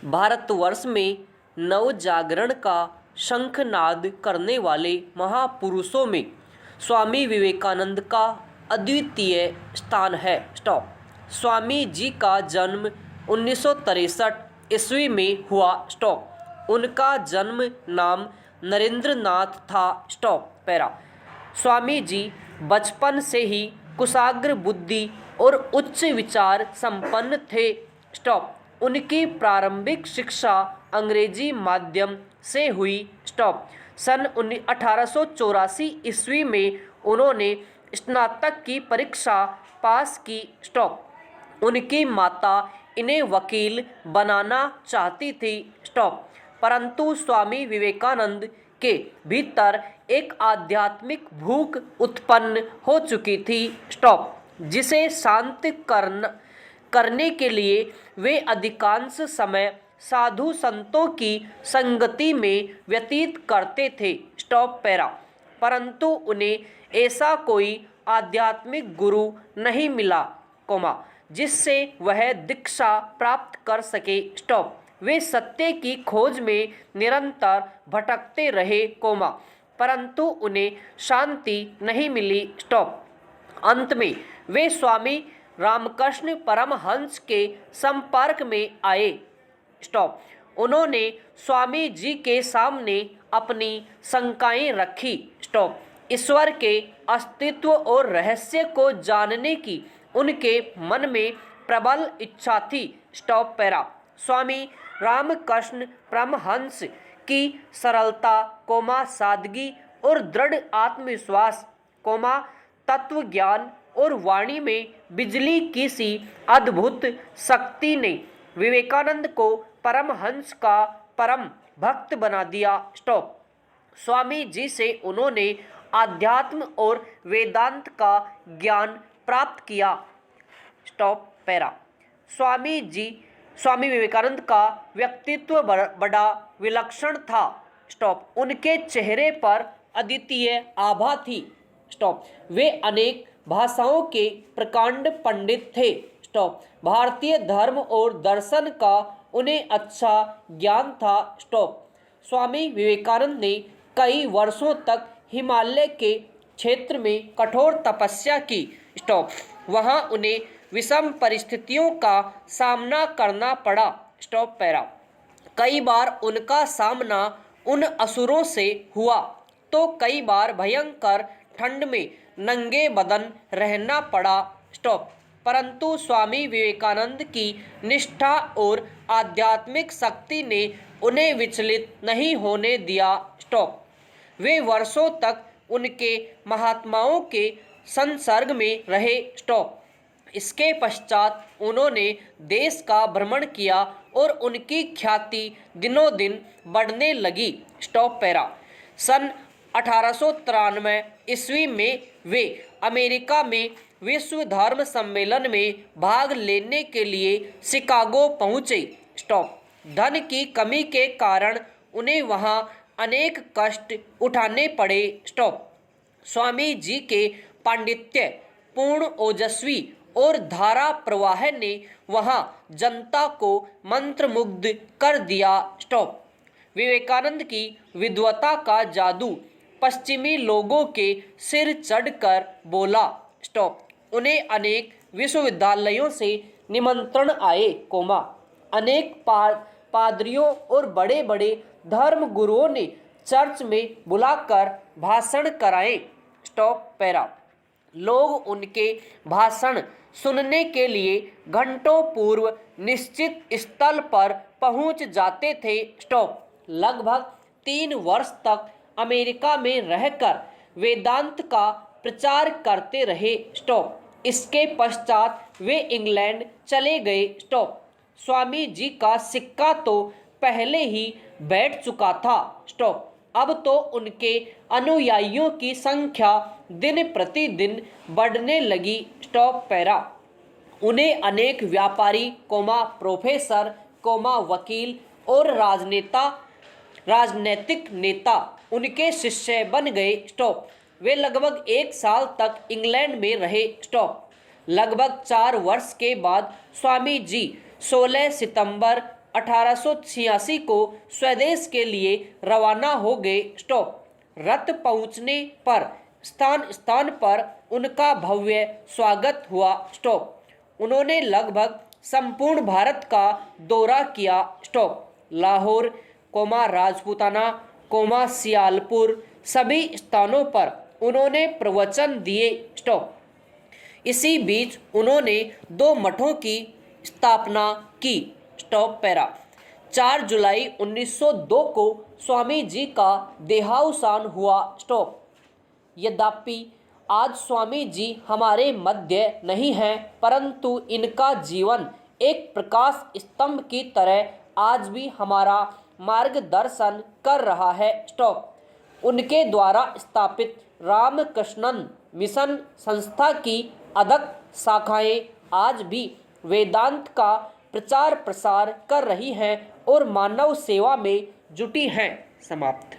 भारतवर्ष में नव जागरण का शंखनाद करने वाले महापुरुषों में स्वामी विवेकानंद का अद्वितीय स्थान है। स्टॉप। स्वामी जी का जन्म 1963 ईस्वी में हुआ। स्टॉप। उनका जन्म नाम नरेंद्र नाथ था। Stop para. स्वामी जी बचपन से ही कुशाग्र बुद्धि और उच्च विचार संपन्न थे। स्टॉप। उनकी प्रारंभिक शिक्षा अंग्रेजी माध्यम से हुई। स्टॉप। सन 1884 ईस्वी में उन्होंने स्नातक की परीक्षा पास की। स्टॉप। उनकी माता इन्हें वकील बनाना चाहती थी। स्टॉप। परंतु स्वामी विवेकानंद के भीतर एक आध्यात्मिक भूख उत्पन्न हो चुकी थी। स्टॉप। जिसे शांत करने के लिए वे अधिकांश समय साधु संतों की संगति में व्यतीत करते थे। Stop para. परंतु उन्हें ऐसा कोई आध्यात्मिक गुरु नहीं मिला, जिससे वह दीक्षा प्राप्त कर सके। स्टॉप। वे सत्य की खोज में निरंतर भटकते रहे, परंतु उन्हें शांति नहीं मिली। स्टॉप। अंत में वे स्वामी रामकृष्ण परमहंस के संपर्क में आए। स्टॉप। उन्होंने स्वामी जी के सामने अपनी शंकाएं रखी। स्टॉप। ईश्वर के अस्तित्व और रहस्य को जानने की उनके मन में प्रबल इच्छा थी। Stop para. स्वामी रामकृष्ण परमहंस की सरलता, सादगी और दृढ़ आत्मविश्वास, तत्व ज्ञान और वाणी में बिजली की सी अद्भुत शक्ति ने विवेकानंद को परमहंस का परम भक्त बना दिया। स्टॉप। स्वामी जी से उन्होंने आध्यात्म और वेदांत का ज्ञान प्राप्त किया। Stop para. स्वामी विवेकानंद का व्यक्तित्व बड़ा विलक्षण था। स्टॉप। उनके चेहरे पर अद्वितीय आभा थी। स्टॉप। वे अनेक भाषाओं के प्रकांड पंडित थे। स्टॉप। भारतीय धर्म और दर्शन का उन्हें अच्छा ज्ञान था। स्टॉप। स्वामी विवेकानंद ने कई वर्षों तक हिमालय के क्षेत्र में कठोर तपस्या की। स्टॉप। वहां उन्हें विषम परिस्थितियों का सामना करना पड़ा। Stop para. कई बार उनका सामना उन असुरों से हुआ तो कई बार भयंकर ठंड में नंगे बदन रहना पड़ा। स्टॉप। परंतु स्वामी विवेकानंद की निष्ठा और आध्यात्मिक शक्ति ने उन्हें विचलित नहीं होने दिया। स्टॉप। वे वर्षों तक उनके महात्माओं के संसर्ग में रहे। स्टॉप। इसके पश्चात उन्होंने देश का भ्रमण किया और उनकी ख्याति दिनों दिन बढ़ने लगी। Stop para. सन 1893 ईस्वी में वे अमेरिका में विश्व धर्म सम्मेलन में भाग लेने के लिए शिकागो पहुंचे। स्टॉप। धन की कमी के कारण उन्हें वहां अनेक कष्ट उठाने पड़े। स्टॉप। स्वामी जी के पांडित्य, पूर्ण ओजस्वी और धारा प्रवाह ने वहां जनता को मंत्रमुग्ध कर दिया। स्टॉप। विवेकानंद की विद्वता का जादू पश्चिमी लोगों के सिर चढ़कर बोला। स्टॉप। उन्हें अनेक विश्वविद्यालयों से निमंत्रण आए, अनेक पादरियों और बड़े बड़े धर्म गुरुओं ने चर्च में बुलाकर भाषण कराए। Stop para. लोग उनके भाषण सुनने के लिए घंटों पूर्व निश्चित स्थल पर पहुंच जाते थे। स्टॉप। लगभग 3 वर्ष तक अमेरिका में रहकर वेदांत का प्रचार करते रहे। स्टॉप। इसके पश्चात वे इंग्लैंड चले गए। स्टॉप। स्वामी जी का सिक्का तो पहले ही बैठ चुका था। स्टॉप। अब तो उनके अनुयायियों की संख्या दिन प्रतिदिन बढ़ने लगी। Stop para. उन्हें अनेक व्यापारी, प्रोफेसर, वकील और राजनीतिक नेता उनके शिष्य बन गए। स्टॉप। वे लगभग 1 साल तक इंग्लैंड में रहे। स्टॉप। लगभग 4 वर्ष के बाद स्वामी जी 16 सितंबर 1886 को स्वदेश के लिए रवाना हो गए। स्टॉप। रथ पहुंचने पर स्थान स्थान पर उनका भव्य स्वागत हुआ। स्टॉप। उन्होंने लगभग संपूर्ण भारत का दौरा किया। स्टॉप। लाहौर, राजपूताना, सियालपुर सभी स्थानों पर उन्होंने प्रवचन दिए। स्टॉप। इसी बीच उन्होंने 2 मठों की स्थापना की। Stop para. 4 जुलाई 1902 को स्वामी जी का देहावसान हुआ। स्टॉप। यद्यपि आज स्वामी जी हमारे मध्य नहीं हैं, परंतु इनका जीवन एक प्रकाश स्तंभ की तरह आज भी हमारा मार्गदर्शन कर रहा है। स्टॉप। उनके द्वारा स्थापित रामकृष्णन मिशन संस्था की अदक शाखाएं आज भी वेदांत का प्रचार प्रसार कर रही हैं और मानव सेवा में जुटी हैं। समाप्त।